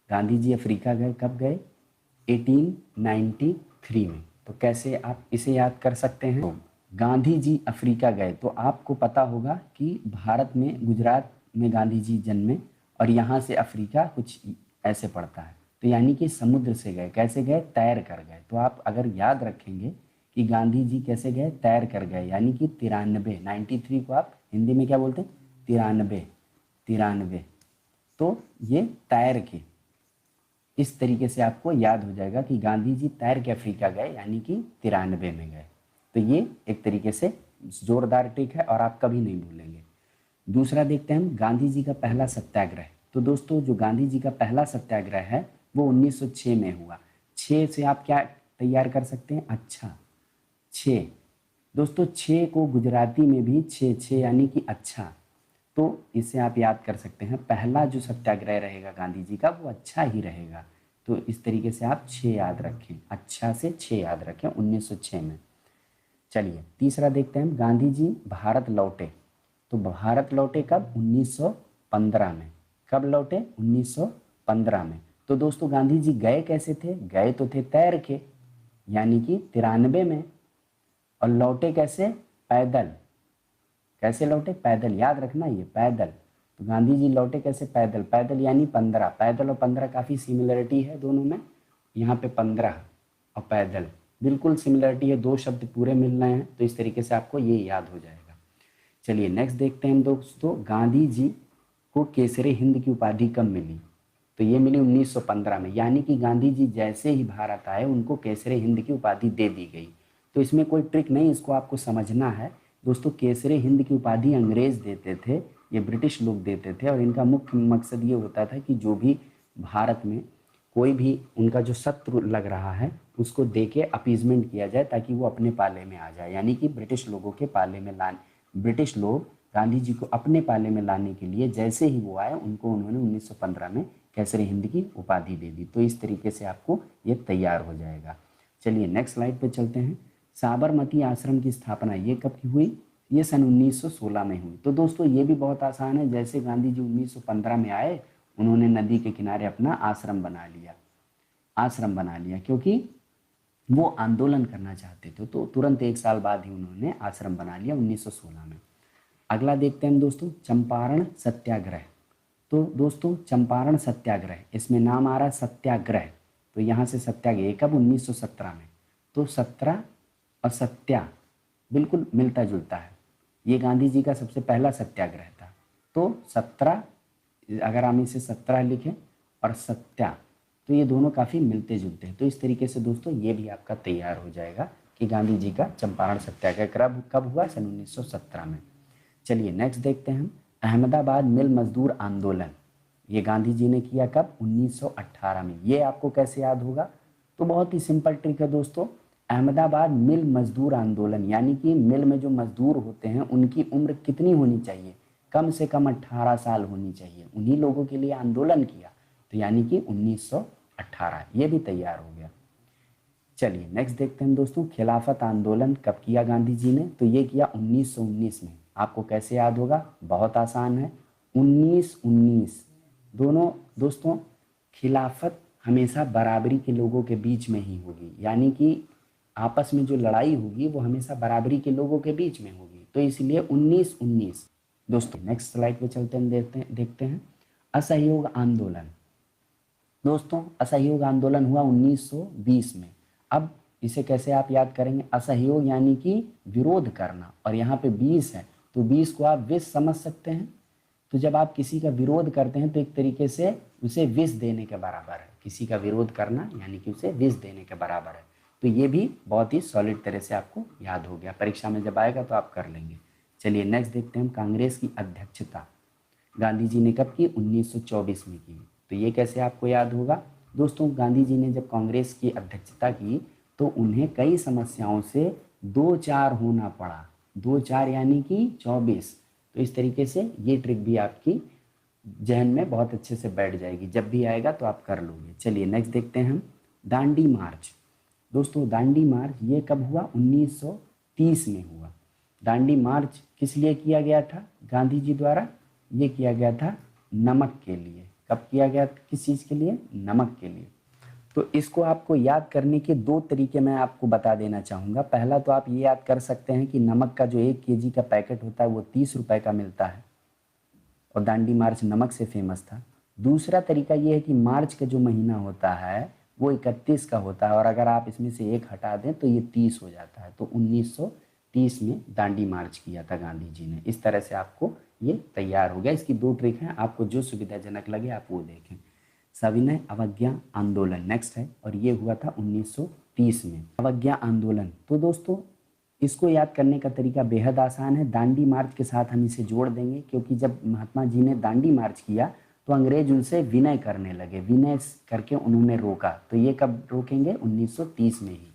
Gandhi ji Africa गए, कब गए? 1893 में। तो कैसे आप इसे याद कर सकते हैं? तो गांधी जी अफ्रीका गए, तो आपको पता होगा कि भारत में गुजरात में गांधी जी जन्मे और यहाँ से अफ्रीका कुछ ऐसे पड़ता है। तो यानी कि समुद्र से गए, कैसे गए? तैर कर गए। तो आप अगर याद रखेंगे कि गांधी जी कैसे गए? तैर कर गए, यानी कि 93, 93 को आप हिंदी में क्या बोलते हैं? 93, 93। तो ये तैर के, इस तरीके से आपको याद हो जाएगा कि गांधी जी तैर के अफ्रीका गए, यानी कि 93 में गए। तो ये एक तरीके से जोरदार ट्रिक है और आप कभी नहीं भूलेंगे। दूसरा देखते हैं हम, गांधी जी का पहला सत्याग्रह। तो दोस्तों जो गांधी जी का पहला सत्याग्रह है वो 1906 में हुआ। 6 से आप क्या तैयार कर सकते हैं? अच्छा, 6। दोस्तों 6 को गुजराती में भी 6 यानी कि अच्छा, तो इसे आप याद कर सकते हैं। पहला जो सत्याग्रह रहेगा गांधी जी का वो अच्छा ही रहेगा। तो इस तरीके से आप 6 याद रखें, अच्छा से 6 याद रखें 1906 में। चलिए तीसरा देखते हैं, गांधी जी भारत लौटे। तो भारत लौटे कब? 1915 में। कब लौटे? 1915 में। तो दोस्तों गांधी जी गए कैसे थे? गए तो थे तैर के, यानी कि 93 में। और लौटे कैसे? पैदल। कैसे लौटे? पैदल। याद रखना ये पैदल। तो गांधी जी लौटे कैसे? पैदल। पैदल यानी 15। पैदल और 15 काफ़ी सिमिलरिटी है दोनों में। यहाँ पे 15 और पैदल बिल्कुल सिमिलरिटी है, 2 शब्द पूरे मिल रहे हैं। तो इस तरीके से आपको ये याद हो जाएगा। चलिए नेक्स्ट देखते हैं दोस्तों, गांधी जी को केसरे हिंद की उपाधि कब मिली? तो ये मिली 1915 में, यानी कि गांधी जी जैसे ही भारत आए उनको केसरे हिंद की उपाधि दे दी गई। तो इसमें कोई ट्रिक नहीं, इसको आपको समझना है दोस्तों। केसरे हिंद की उपाधि अंग्रेज देते थे, ये ब्रिटिश लोग देते थे, और इनका मुख्य मकसद ये होता था कि जो भी भारत में कोई भी उनका जो शत्रु लग रहा है उसको दे के अपीजमेंट किया जाए, ताकि वो अपने पाले में आ जाए, यानी कि ब्रिटिश लोगों के पाले में ब्रिटिश लोग गांधी जी को अपने पाले में लाने के लिए जैसे ही वो आए उनको उन्होंने 1915 में केसरी हिंद की उपाधि दे दी। तो इस तरीके से आपको ये तैयार हो जाएगा। चलिए नेक्स्ट स्लाइड पे चलते हैं। साबरमती आश्रम की स्थापना ये कब की हुई? ये सन 1916 में हुई। तो दोस्तों ये भी बहुत आसान है, जैसे गांधी जी 1915 में आए उन्होंने नदी के किनारे अपना आश्रम बना लिया। आश्रम बना लिया क्योंकि वो आंदोलन करना चाहते थे, तो तुरंत 1 साल बाद ही उन्होंने आश्रम बना लिया 1916 में। अगला देखते हैं दोस्तों, चंपारण सत्याग्रह। तो दोस्तों चंपारण सत्याग्रह, इसमें नाम आ रहा है सत्याग्रह, तो यहाँ से सत्याग्रह कब? 1917 में। तो 17 और सत्या बिल्कुल मिलता जुलता है। ये गांधी जी का सबसे पहला सत्याग्रह था। तो 17, अगर हम इसे 17 लिखें और सत्या, तो ये दोनों काफ़ी मिलते जुलते हैं। तो इस तरीके से दोस्तों ये भी आपका तैयार हो जाएगा कि गांधी जी का चंपारण सत्याग्रह कब हुआ? सन 1917 में। चलिए नेक्स्ट देखते हैं हम, अहमदाबाद मिल मजदूर आंदोलन। ये गांधी जी ने किया कब? 1918 में। ये आपको कैसे याद होगा? तो बहुत ही सिंपल ट्रिक है दोस्तों। अहमदाबाद मिल मजदूर आंदोलन, यानी कि मिल में जो मजदूर होते हैं उनकी उम्र कितनी होनी चाहिए? कम से कम 18 साल होनी चाहिए। उन्हीं लोगों के लिए आंदोलन किया, तो यानी कि 1918। ये भी तैयार हो गया। चलिए नेक्स्ट देखते हैं दोस्तों, खिलाफत आंदोलन कब किया गांधी जी ने? तो ये किया 1919 में। आपको कैसे याद होगा? बहुत आसान है, 1919। दोनों दोस्तों, खिलाफत हमेशा बराबरी के लोगों के बीच में ही होगी, यानी कि आपस में जो लड़ाई होगी वो हमेशा बराबरी के लोगों के बीच में होगी। तो इसलिए 1919। दोस्तों नेक्स्ट स्लाइड पे चलते हैं, देखते हैं असहयोग आंदोलन। दोस्तों असहयोग आंदोलन हुआ 1920 में। अब इसे कैसे आप याद करेंगे? असहयोग यानी कि विरोध करना, और यहाँ पे 20 है, तो 20 को आप विष समझ सकते हैं। तो जब आप किसी का विरोध करते हैं तो एक तरीके से उसे विष देने के बराबर है। किसी का विरोध करना यानी कि उसे विष देने के बराबर है। तो ये भी बहुत ही सॉलिड तरह से आपको याद हो गया, परीक्षा में जब आएगा तो आप कर लेंगे। चलिए नेक्स्ट देखते हैं, कांग्रेस की अध्यक्षता गांधी जी ने कब की? 1924 में की। तो ये कैसे आपको याद होगा? दोस्तों गांधी जी ने जब कांग्रेस की अध्यक्षता की तो उन्हें कई समस्याओं से 2-4 होना पड़ा। 2-4 यानी कि 24। तो इस तरीके से ये ट्रिक भी आपकी जहन में बहुत अच्छे से बैठ जाएगी, जब भी आएगा तो आप कर लोगे। चलिए नेक्स्ट देखते हैं हम, दांडी मार्च। दोस्तों दांडी मार्च ये कब हुआ? 1930 में हुआ। दांडी मार्च किस लिए किया गया था गांधी जी द्वारा? ये किया गया था नमक के लिए। कब किया गया, किस चीज़ के लिए, नमक के लिए। तो इसको आपको याद करने के 2 तरीके मैं आपको बता देना चाहूँगा। पहला तो आप ये याद कर सकते हैं कि नमक का जो 1 केजी का पैकेट होता है वो 30 रुपए का मिलता है और दांडी मार्च नमक से फेमस था। दूसरा तरीका ये है कि मार्च का जो महीना होता है वो 31 का होता है और अगर आप इसमें से 1 हटा दें तो ये 30 हो जाता है। तो 1930 में दांडी मार्च किया था गांधी जी ने। इस तरह से आपको ये तैयार हो गया। इसकी 2 ट्रिक हैं, आपको जो सुविधाजनक लगे आप वो देखें। सविनय अवज्ञा आंदोलन नेक्स्ट है और ये हुआ था 1930 में। अवज्ञा आंदोलन, तो दोस्तों इसको याद करने का तरीका बेहद आसान है। दांडी मार्च के साथ हम इसे जोड़ देंगे क्योंकि जब महात्मा जी ने दांडी मार्च किया तो अंग्रेज उनसे विनय करने लगे, विनय करके उन्होंने रोका। तो ये कब रोकेंगे, 1930 में ही।